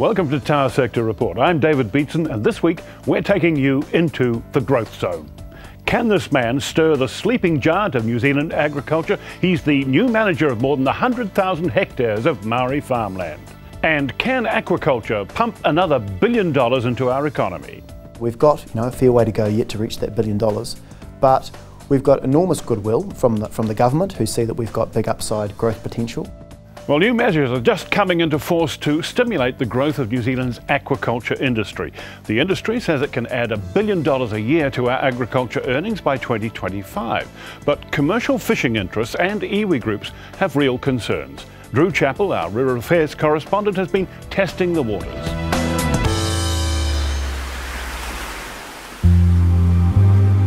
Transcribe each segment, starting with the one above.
Welcome to Tower Sector Report. I'm David Beatson, and this week we're taking you into the growth zone. Can this man stir the sleeping giant of New Zealand agriculture? He's the new manager of more than 100,000 hectares of Maori farmland. And can aquaculture pump another $1 billion into our economy? We've got a fair way to go yet to reach that $1 billion, but we've got enormous goodwill from the government, who see that we've got big upside growth potential. Well, new measures are just coming into force to stimulate the growth of New Zealand's aquaculture industry. The industry says it can add $1 billion a year to our agriculture earnings by 2025. But commercial fishing interests and iwi groups have real concerns. Drew Chappell, our Rural Affairs correspondent, has been testing the waters.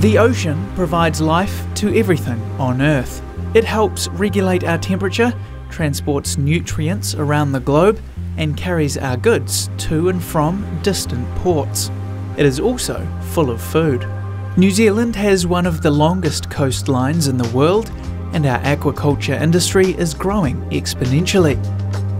The ocean provides life to everything on Earth. It helps regulate our temperature, transports nutrients around the globe, and carries our goods to and from distant ports. It is also full of food. New Zealand has one of the longest coastlines in the world, and our aquaculture industry is growing exponentially.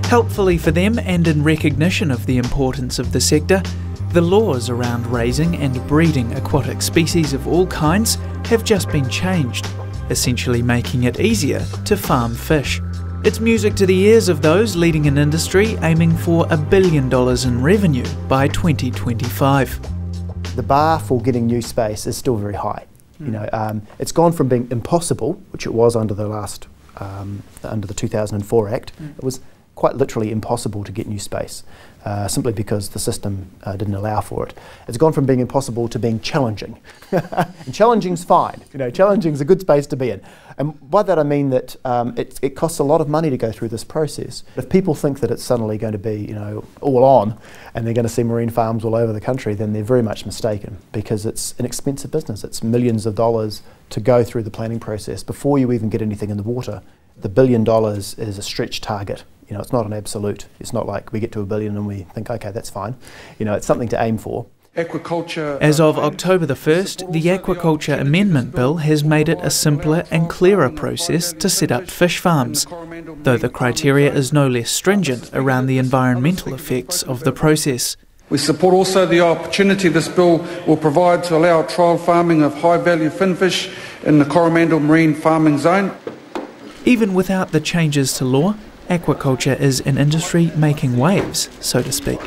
Helpfully for them, and in recognition of the importance of the sector, the laws around raising and breeding aquatic species of all kinds have just been changed, essentially making it easier to farm fish. It's music to the ears of those leading an industry aiming for $1 billion in revenue by 2025. The bar for getting new space is still very high. It's gone from being impossible, which it was under the under the 2004 Act. It was quite literally impossible to get new space, simply because the system didn't allow for it. It's gone from being impossible to being challenging. And challenging's fine. Challenging's a good space to be in. And by that I mean that it costs a lot of money to go through this process. If people think that it's suddenly going to be, all on, and they're going to see marine farms all over the country, then they're very much mistaken, because it's an expensive business. It's millions of dollars to go through the planning process before you even get anything in the water. The $1 billion is a stretch target. It's not an absolute. It's not like we get to $1 billion and we think, okay, that's fine. It's something to aim for. Aquaculture. As of October the 1st, the Aquaculture Amendment Bill has made it a simpler and clearer process to set up fish farms, though the criteria is no less stringent around the environmental effects of the process. We support also the opportunity this bill will provide to allow trial farming of high-value finfish in the Coromandel Marine Farming Zone. Even without the changes to law, aquaculture is an industry making waves, so to speak.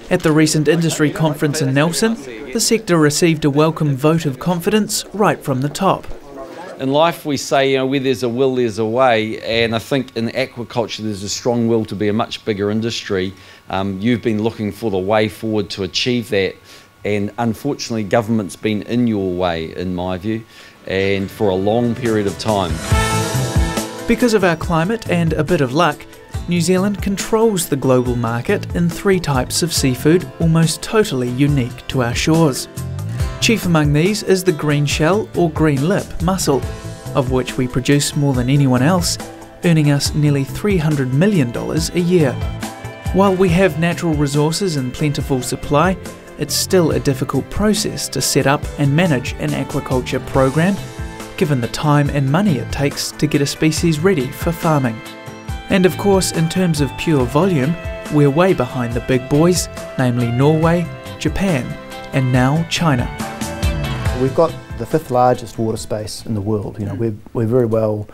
At the recent industry conference in Nelson, the sector received a welcome vote of confidence right from the top. In life we say, where there's a will, there's a way, and I think in aquaculture there's a strong will to be a much bigger industry. You've been looking for the way forward to achieve that, and unfortunately government's been in your way, in my view, and for a long period of time. Because of our climate and a bit of luck, New Zealand controls the global market in 3 types of seafood almost totally unique to our shores. Chief among these is the green shell or green lip mussel, of which we produce more than anyone else, earning us nearly $300 million a year. While we have natural resources in plentiful supply, it's still a difficult process to set up and manage an aquaculture program, given the time and money it takes to get a species ready for farming. And of course, in terms of pure volume, we're way behind the big boys, namely Norway, Japan, and now China. We've got the 5th largest water space in the world. We're very well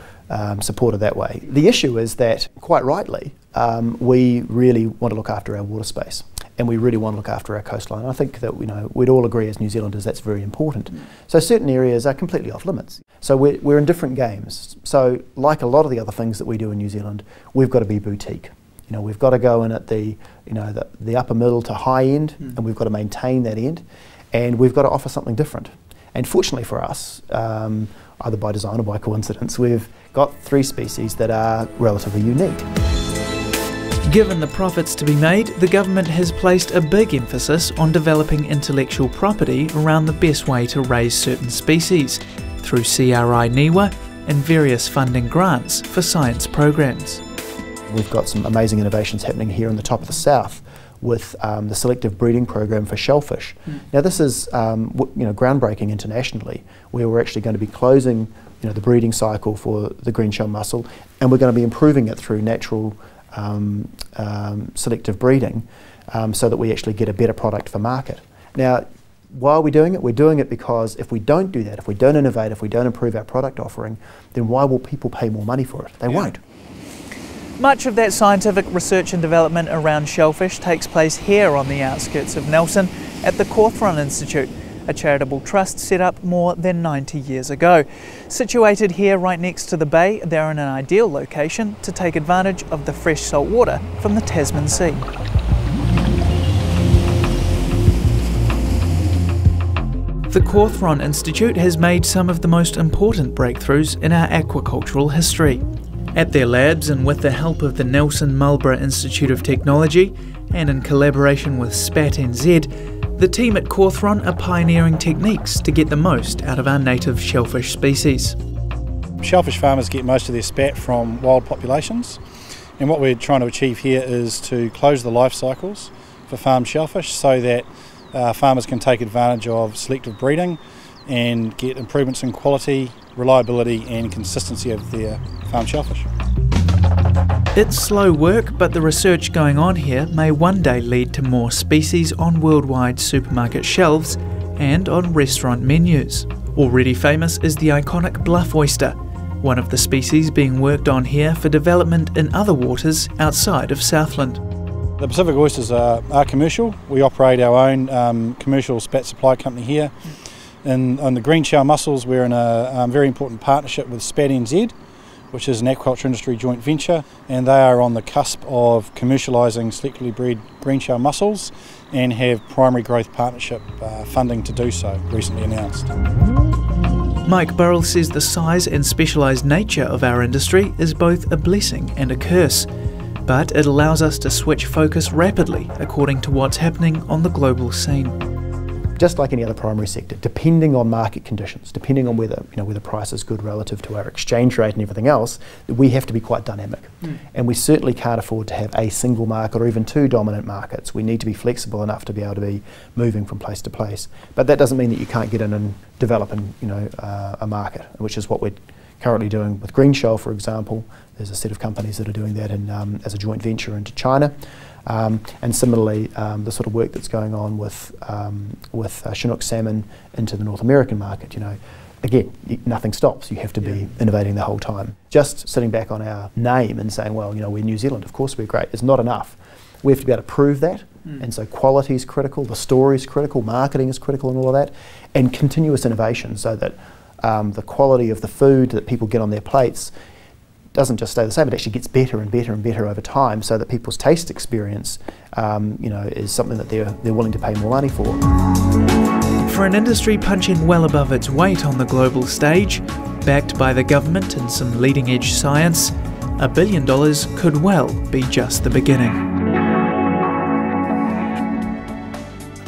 supported that way. The issue is that, quite rightly, we really want to look after our water space, and we really want to look after our coastline. I think that we'd all agree as New Zealanders that's very important. So certain areas are completely off limits. So we're in different games. So like a lot of the other things that we do in New Zealand, we've got to be boutique. We've got to go in at the upper middle to high end, and we've got to maintain that end, and we've got to offer something different. And fortunately for us, either by design or by coincidence, we've got 3 species that are relatively unique. Given the profits to be made, the government has placed a big emphasis on developing intellectual property around the best way to raise certain species, through CRI NIWA and various funding grants for science programs. We've got some amazing innovations happening here in the top of the south with the selective breeding program for shellfish. Now this is groundbreaking internationally, where we're actually going to be closing the breeding cycle for the green shell mussel, and we're going to be improving it through natural selective breeding, so that we actually get a better product for market. Now, why are we doing it? We're doing it because if we don't do that, if we don't innovate, if we don't improve our product offering, then why will people pay more money for it? They won't. Much of that scientific research and development around shellfish takes place here on the outskirts of Nelson at the Cawthron Institute, a charitable trust set up more than 90 years ago. Situated here right next to the bay, they're in an ideal location to take advantage of the fresh salt water from the Tasman Sea. The Cawthron Institute has made some of the most important breakthroughs in our aquacultural history. At their labs and with the help of the Nelson Marlborough Institute of Technology and in collaboration with SPAT NZ, the team at Cawthron are pioneering techniques to get the most out of our native shellfish species. Shellfish farmers get most of their spat from wild populations, and what we're trying to achieve here is to close the life cycles for farmed shellfish so that farmers can take advantage of selective breeding and get improvements in quality, reliability and consistency of their farmed shellfish. It's slow work, but the research going on here may one day lead to more species on worldwide supermarket shelves and on restaurant menus. Already famous is the iconic bluff oyster, one of the species being worked on here for development in other waters outside of Southland. The Pacific oysters are commercial. We operate our own commercial spat supply company here. And on the green shell mussels, we're in a very important partnership with SPAT NZ, which is an aquaculture industry joint venture, and they are on the cusp of commercialising selectively bred green shell mussels and have primary growth partnership funding to do so, recently announced. Mike Burrell says the size and specialised nature of our industry is both a blessing and a curse, but it allows us to switch focus rapidly according to what's happening on the global scene. Just like any other primary sector, depending on market conditions, depending on whether the price is good relative to our exchange rate and everything else, we have to be quite dynamic. And we certainly can't afford to have a single market or even two dominant markets. We need to be flexible enough to be able to be moving from place to place. But that doesn't mean that you can't get in and develop a market, which is what we're currently doing with green shell, for example. There's a set of companies that are doing that as a joint venture into China. And similarly, the sort of work that's going on with Chinook salmon into the North American market, again, nothing stops. You have to be innovating the whole time. Just sitting back on our name and saying, well, we're New Zealand, of course we're great, is not enough. We have to be able to prove that, and so quality is critical, the story is critical, marketing is critical and all of that, and continuous innovation so that the quality of the food that people get on their plates doesn't just stay the same, it actually gets better and better and better over time so that people's taste experience is something that they're willing to pay more money for. For an industry punching well above its weight on the global stage, backed by the government and some leading edge science, $1 billion could well be just the beginning.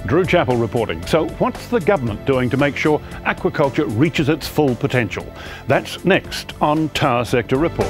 Drew Chappell reporting. So what's the government doing to make sure aquaculture reaches its full potential? That's next on Tower Sector Report.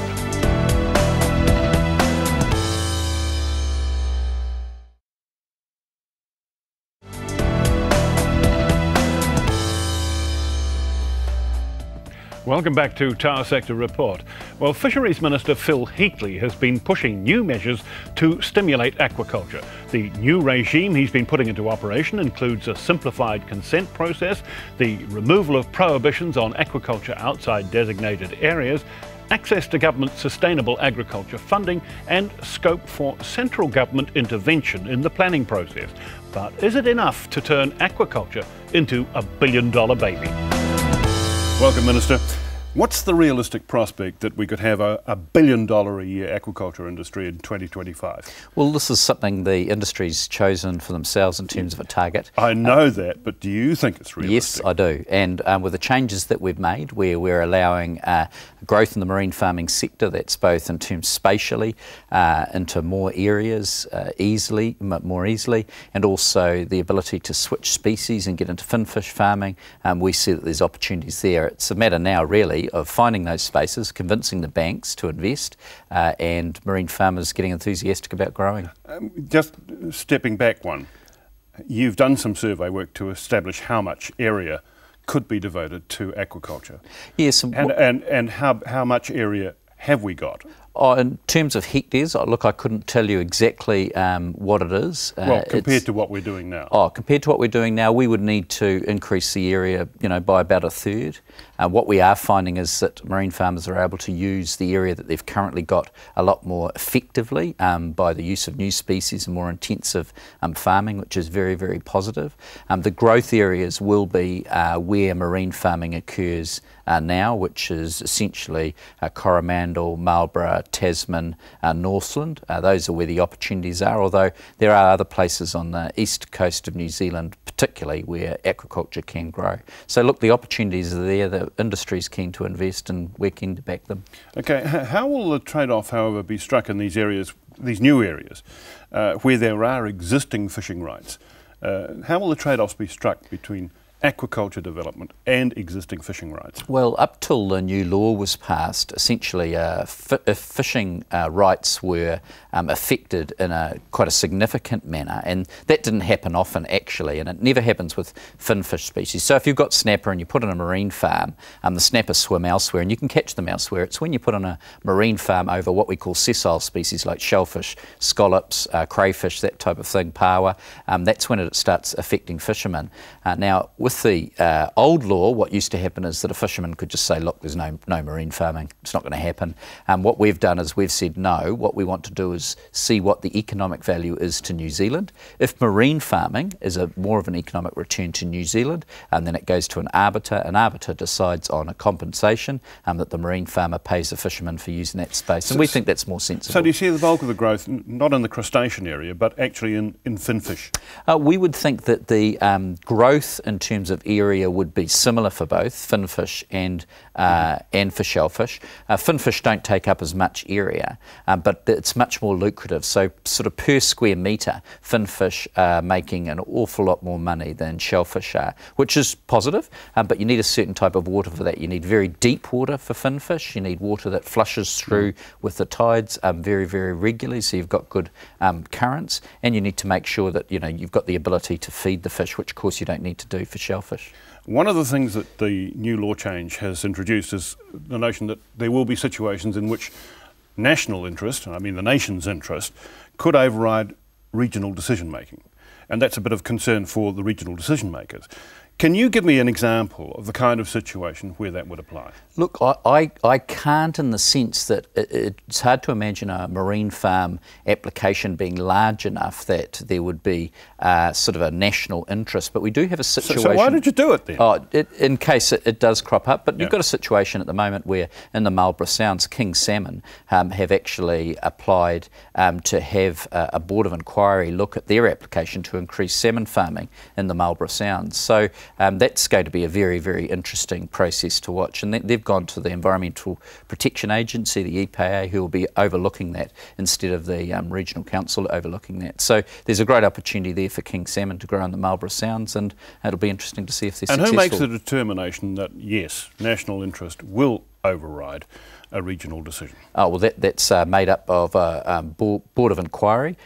Welcome back to Tower Sector Report. Well, Fisheries Minister Phil Heatley has been pushing new measures to stimulate aquaculture. The new regime he's been putting into operation includes a simplified consent process, the removal of prohibitions on aquaculture outside designated areas, access to government sustainable agriculture funding and scope for central government intervention in the planning process. But is it enough to turn aquaculture into a billion-dollar baby? Welcome, Minister. What's the realistic prospect that we could have a $1 billion a year aquaculture industry in 2025? Well, this is something the industry's chosen for themselves in terms of a target. I know that, but do you think it's realistic? Yes, I do. And with the changes that we've made, where we're allowing growth in the marine farming sector, that's both in terms spatially, into more areas more easily, and also the ability to switch species and get into finfish farming, we see that there's opportunities there. It's a matter now, really, of finding those spaces, convincing the banks to invest, and marine farmers getting enthusiastic about growing. Just stepping back one, you've done some survey work to establish how much area could be devoted to aquaculture. Yes. And how much area have we got? In terms of hectares, look, I couldn't tell you exactly what it is. Well, compared to what we're doing now. Compared to what we're doing now, we would need to increase the area, by about a third. What we are finding is that marine farmers are able to use the area that they've currently got a lot more effectively by the use of new species and more intensive farming, which is very, very positive. The growth areas will be where marine farming occurs now, which is essentially Coromandel, Marlborough, Tasman, Northland. Those are where the opportunities are, although there are other places on the east coast of New Zealand, particularly where aquaculture can grow. So look, the opportunities are there, the industry's keen to invest and we're keen to back them. Okay, how will the trade-off, however, be struck in these areas, these new areas, where there are existing fishing rights? How will the trade-offs be struck between aquaculture development and existing fishing rights? Well, up till the new law was passed, essentially fishing rights were affected in quite a significant manner, and that didn't happen often actually, and it never happens with finfish species. So if you've got snapper and you put in a marine farm, the snapper swim elsewhere and you can catch them elsewhere. It's when you put in a marine farm over what we call sessile species like shellfish, scallops, crayfish, that type of thing, paua, that's when it starts affecting fishermen. Now, with the old law, what used to happen is that a fisherman could just say, look, there's no marine farming, it's not going to happen. What we've done is we've said no, what we want to do is see what the economic value is to New Zealand. If marine farming is more of an economic return to New Zealand, then it goes to an arbiter decides on a compensation that the marine farmer pays the fisherman for using that space, and we think that's more sensible. So do you see the bulk of the growth not in the crustacean area, but actually in finfish? We would think that the growth in terms of area would be similar for both finfish and for shellfish. Finfish don't take up as much area, but it's much more lucrative. So sort of per square metre, finfish are making an awful lot more money than shellfish are, which is positive, but you need a certain type of water for that. You need very deep water for finfish, you need water that flushes through with the tides very, very regularly, so you've got good currents, and you need to make sure that you've got the ability to feed the fish, which of course you don't need to do for shellfish. One of the things that the new law change has introduced is the notion that there will be situations in which national interest, and I mean the nation's interest, could override regional decision making. And that's a bit of concern for the regional decision makers. Can you give me an example of the kind of situation where that would apply? Look, I can't, in the sense that it's hard to imagine a marine farm application being large enough that there would be sort of a national interest, but we do have a situation... So why did you do it then? In case it does crop up, but you've got a situation at the moment where in the Marlborough Sounds, King Salmon have actually applied to have a board of inquiry look at their application to increase salmon farming in the Marlborough Sounds. So that's going to be a very, very interesting process to watch, and they've gone to the Environmental Protection Agency, the EPA, who will be overlooking that instead of the Regional Council overlooking that. So there's a great opportunity there for king salmon to grow in the Marlborough Sounds, and it'll be interesting to see if they're successful. And who makes the determination that, yes, national interest will override a regional decision? Well, that's made up of a board of inquiry.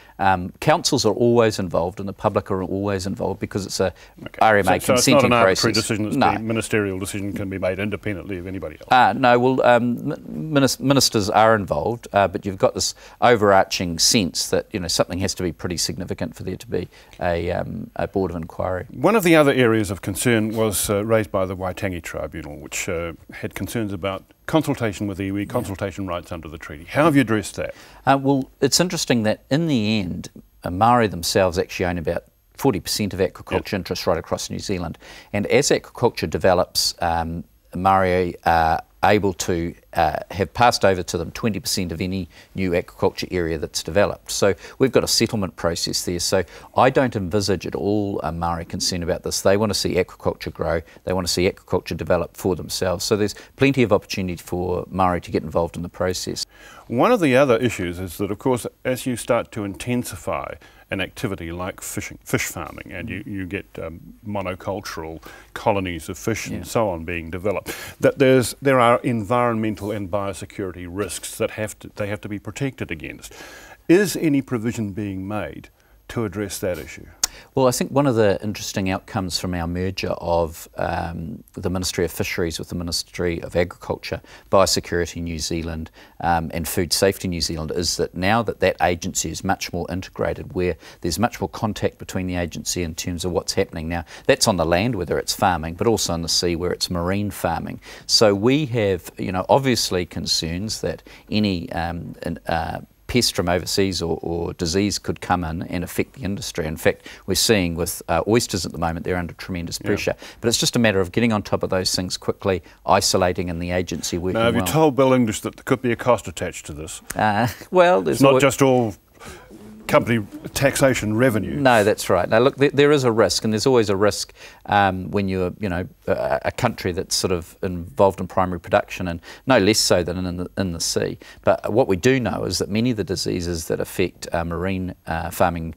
Councils are always involved and the public are always involved because it's a RMA consenting process. So it's not an arbitrary decision, it's a ministerial decision can be made independently of anybody else? No, well, ministers are involved, but you've got this overarching sense that something has to be pretty significant for there to be a board of inquiry. One of the other areas of concern was raised by the Waitangi Tribunal, which had concerns about consultation with iwi, consultation rights under the treaty. How have you addressed that? Well, it's interesting that in the end, Maori themselves actually own about 40% of aquaculture interests right across New Zealand. And as aquaculture develops, Maori are able to have passed over to them 20% of any new aquaculture area that's developed. So we've got a settlement process there. So I don't envisage at all a Maori concern about this. They want to see aquaculture grow. They want to see aquaculture develop for themselves. So there's plenty of opportunity for Maori to get involved in the process. One of the other issues is that, of course, as you start to intensify an activity like fish farming, and you get monocultural colonies of fish and so on being developed, that there are environmental and biosecurity risks that they have to be protected against. Is any provision being made to address that issue? Well, I think one of the interesting outcomes from our merger of the Ministry of Fisheries with the Ministry of Agriculture, Biosecurity New Zealand and Food Safety New Zealand is that now that that agency is much more integrated, where there's much more contact between the agency in terms of what's happening now. That's on the land, whether it's farming, but also on the sea, where it's marine farming. So we have, obviously concerns that any pest from overseas or disease could come in and affect the industry. In fact, we're seeing with oysters at the moment, they're under tremendous pressure. Yeah. But it's just a matter of getting on top of those things quickly, isolating in the agency working well. Now, have you told Bill English that there could be a cost attached to this? Well, there's not just all company taxation revenue. No, that's right. Now, look, there is a risk, and there's always a risk when you're, a country that's sort of involved in primary production, and no less so than in the sea. But what we do know is that many of the diseases that affect marine farming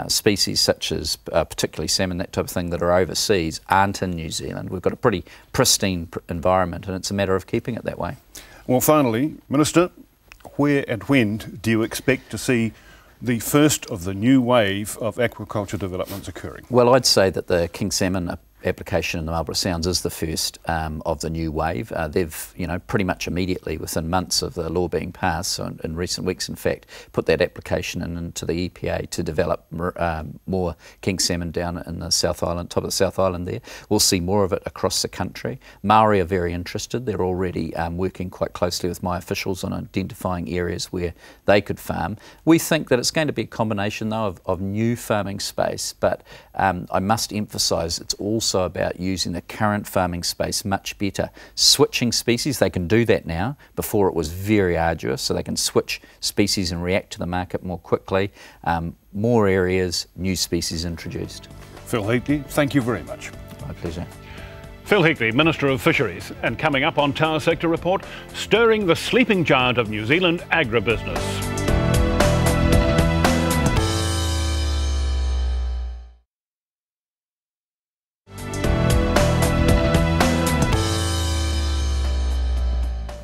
species, such as particularly salmon, that type of thing, that are overseas, aren't in New Zealand. We've got a pretty pristine environment, and it's a matter of keeping it that way. Well, finally, Minister, where and when do you expect to see the first of the new wave of aquaculture developments occurring? Well, I'd say that the king salmon application in the Marlborough Sounds is the first of the new wave. They've, pretty much immediately, within months of the law being passed, so in recent weeks in fact, put that application into the EPA to develop more king salmon down in the South Island, top of the South Island there. We'll see more of it across the country. Maori are very interested. They're already working quite closely with my officials on identifying areas where they could farm. We think that it's going to be a combination though of new farming space, but I must emphasise it's also about using the current farming space much better. Switching species, they can do that now. Before it was very arduous, so they can switch species and react to the market more quickly. More areas, new species introduced. Phil Heatley, thank you very much. My pleasure. Phil Heatley, Minister of Fisheries, and coming up on Tower Sector Report, stirring the sleeping giant of New Zealand agribusiness.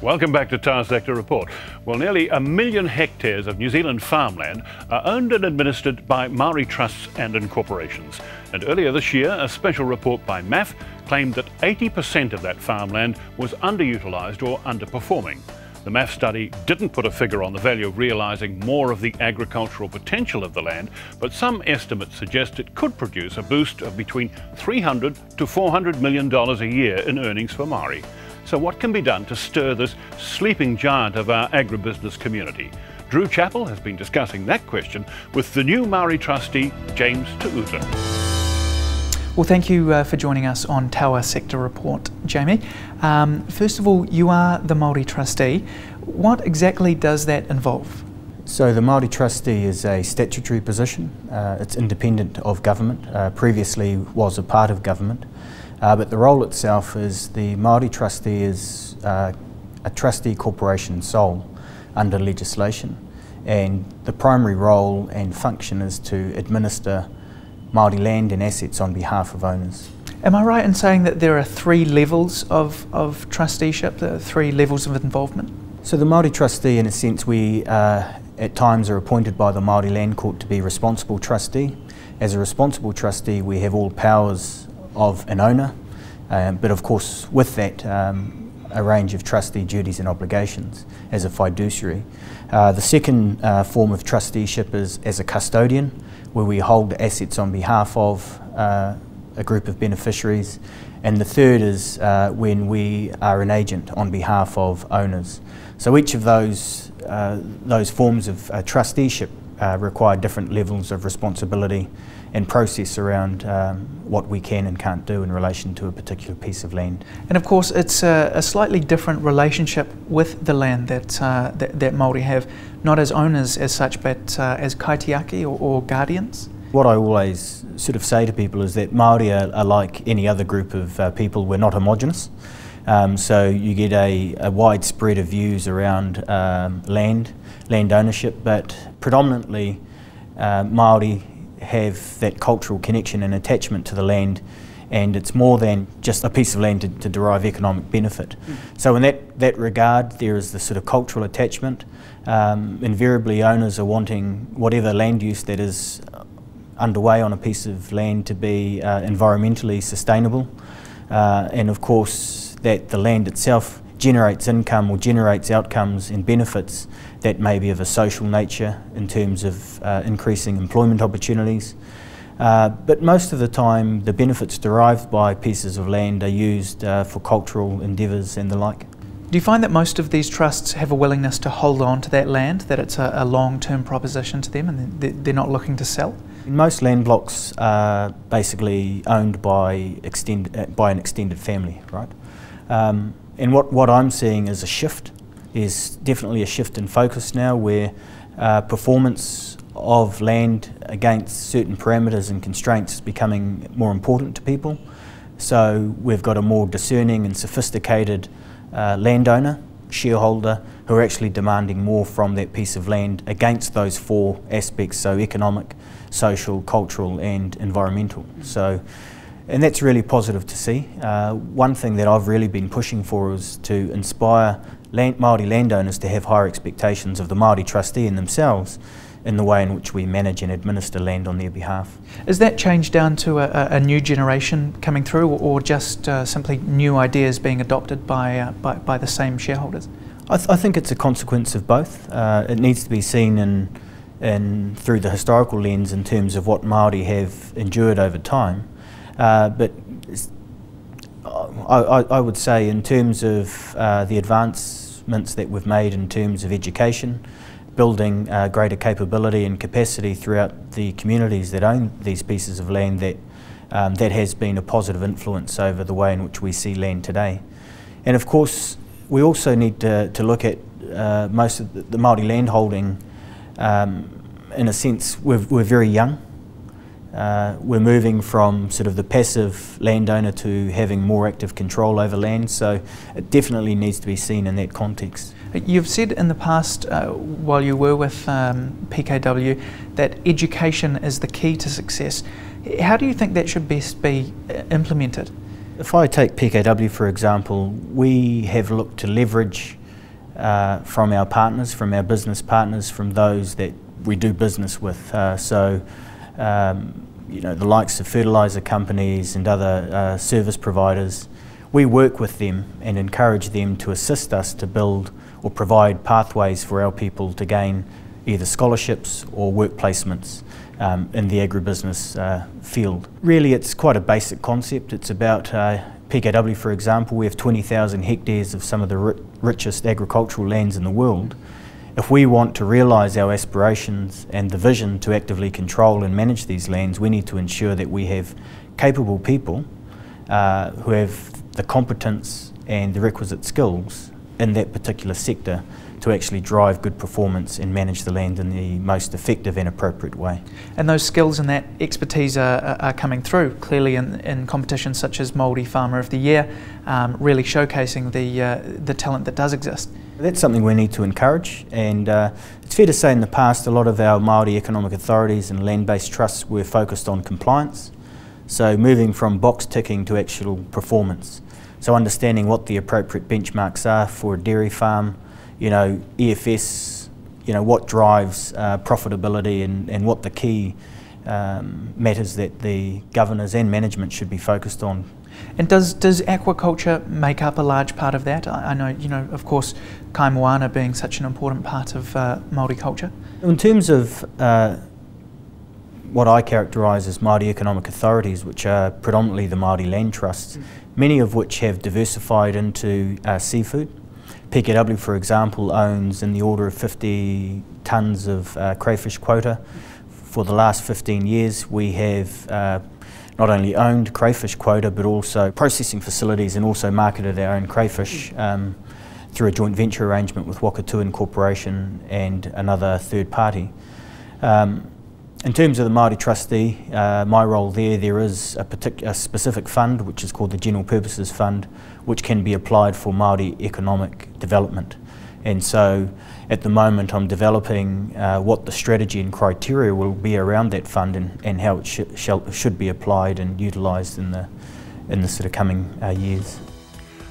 Welcome back to Tower Sector Report. Well, nearly 1 million hectares of New Zealand farmland are owned and administered by Maori trusts and incorporations. And earlier this year, a special report by MAF claimed that 80% of that farmland was underutilised or underperforming. The MAF study didn't put a figure on the value of realising more of the agricultural potential of the land, but some estimates suggest it could produce a boost of between $300 to $400 million a year in earnings for Maori. So what can be done to stir this sleeping giant of our agribusiness community? Drew Chappell has been discussing that question with the new Maori trustee, James Tuuta. Well, thank you for joining us on Tower Sector Report, Jamie. First of all, you are the Māori trustee. What exactly does that involve? So the Māori trustee is a statutory position. It's independent of government, previously was a part of government. But the role itself is the Māori trustee is a trustee corporation sole under legislation, and the primary role and function is to administer Māori land and assets on behalf of owners. Am I right in saying that there are 3 levels of trusteeship, there are 3 levels of involvement? So the Māori trustee, in a sense, we at times are appointed by the Māori Land Court to be responsible trustee. As a responsible trustee, we have all powers of an owner, but of course with that a range of trustee duties and obligations as a fiduciary. The second form of trusteeship is as a custodian, where we hold assets on behalf of a group of beneficiaries, and the third is when we are an agent on behalf of owners. So each of those forms of trusteeship require different levels of responsibility and process around what we can and can't do in relation to a particular piece of land. And of course it's a slightly different relationship with the land that Māori have, not as owners as such, but as kaitiaki or guardians. What I always sort of say to people is that Māori are like any other group of people. We're not homogenous. So you get a wide spread of views around land ownership, but predominantly Māori have that cultural connection and attachment to the land, and it's more than just a piece of land to derive economic benefit. So in that regard, there is the sort of cultural attachment. Invariably owners are wanting whatever land use that is underway on a piece of land to be environmentally sustainable, and of course that the land itself generates income or generates outcomes and benefits that may be of a social nature in terms of increasing employment opportunities. But most of the time the benefits derived by pieces of land are used for cultural endeavours and the like. Do you find that most of these trusts have a willingness to hold on to that land, that it's a long-term proposition to them and they're not looking to sell? Most land blocks are basically owned by an extended family, right? And what I'm seeing is a shift. There's definitely a shift in focus now where performance of land against certain parameters and constraints is becoming more important to people. So we've got a more discerning and sophisticated landowner, shareholder, who are actually demanding more from that piece of land against those four aspects, so economic, social, cultural and environmental. So, and that's really positive to see. One thing that I've really been pushing for is to inspire Māori landowners to have higher expectations of the Māori trustee and themselves in the way in which we manage and administer land on their behalf. Is that change down to a new generation coming through, or just simply new ideas being adopted by the same shareholders? I think it's a consequence of both. It needs to be seen in through the historical lens in terms of what Māori have endured over time. But I would say in terms of the advancements that we've made in terms of education, building greater capability and capacity throughout the communities that own these pieces of land, that has been a positive influence over the way in which we see land today. And of course we also need to look at most of the Māori land holding. In a sense, we're very young. We're moving from sort of the passive landowner to having more active control over land, so it definitely needs to be seen in that context. You've said in the past, while you were with PKW, that education is the key to success. How do you think that should best be implemented? If I take PKW for example, we have looked to leverage from our partners, from our business partners, from those that we do business with. You know, the likes of fertiliser companies and other service providers, we work with them and encourage them to assist us to build or provide pathways for our people to gain either scholarships or work placements in the agribusiness field. Really it's quite a basic concept. It's about PKW for example, we have 20,000 hectares of some of the richest agricultural lands in the world. If we want to realise our aspirations and the vision to actively control and manage these lands, we need to ensure that we have capable people who have the competence and the requisite skills in that particular sector to actually drive good performance and manage the land in the most effective and appropriate way. And those skills and that expertise are coming through clearly in competitions such as Māori Farmer of the Year, really showcasing the talent that does exist. That's something we need to encourage, and it's fair to say in the past a lot of our Māori economic authorities and land-based trusts were focused on compliance, so moving from box ticking to actual performance. So understanding what the appropriate benchmarks are for a dairy farm, you know, EFS, you know, what drives profitability and what the key matters that the governors and management should be focused on. And does aquaculture make up a large part of that? I know, you know, of course, kai moana being such an important part of Māori culture. In terms of what I characterise as Māori economic authorities, which are predominantly the Māori land trusts, many of which have diversified into seafood. PKW, for example, owns in the order of 50 tonnes of crayfish quota. For the last 15 years, we have not only owned crayfish quota, but also processing facilities and also marketed our own crayfish through a joint venture arrangement with Aquaculture Corporation and another third party. In terms of the Māori trustee, my role there is a specific fund which is called the General Purposes Fund, which can be applied for Māori economic development. And so at the moment I'm developing what the strategy and criteria will be around that fund and how it should be applied and utilised in the sort of coming years.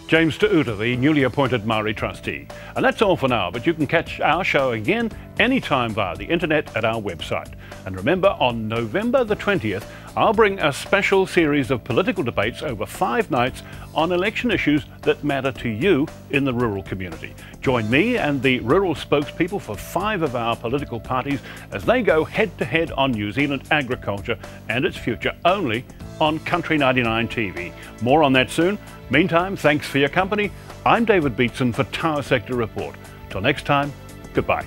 James Te Uta, the newly appointed Māori trustee. And that's all for now, but you can catch our show again anytime via the internet at our website. And remember, on November the 20th, I'll bring a special series of political debates over 5 nights on election issues that matter to you in the rural community. Join me and the rural spokespeople for 5 of our political parties as they go head-to-head on New Zealand agriculture and its future, only on Country 99 TV. More on that soon. Meantime, thanks for your company. I'm David Beatson for Tower Sector Report. Till next time, goodbye.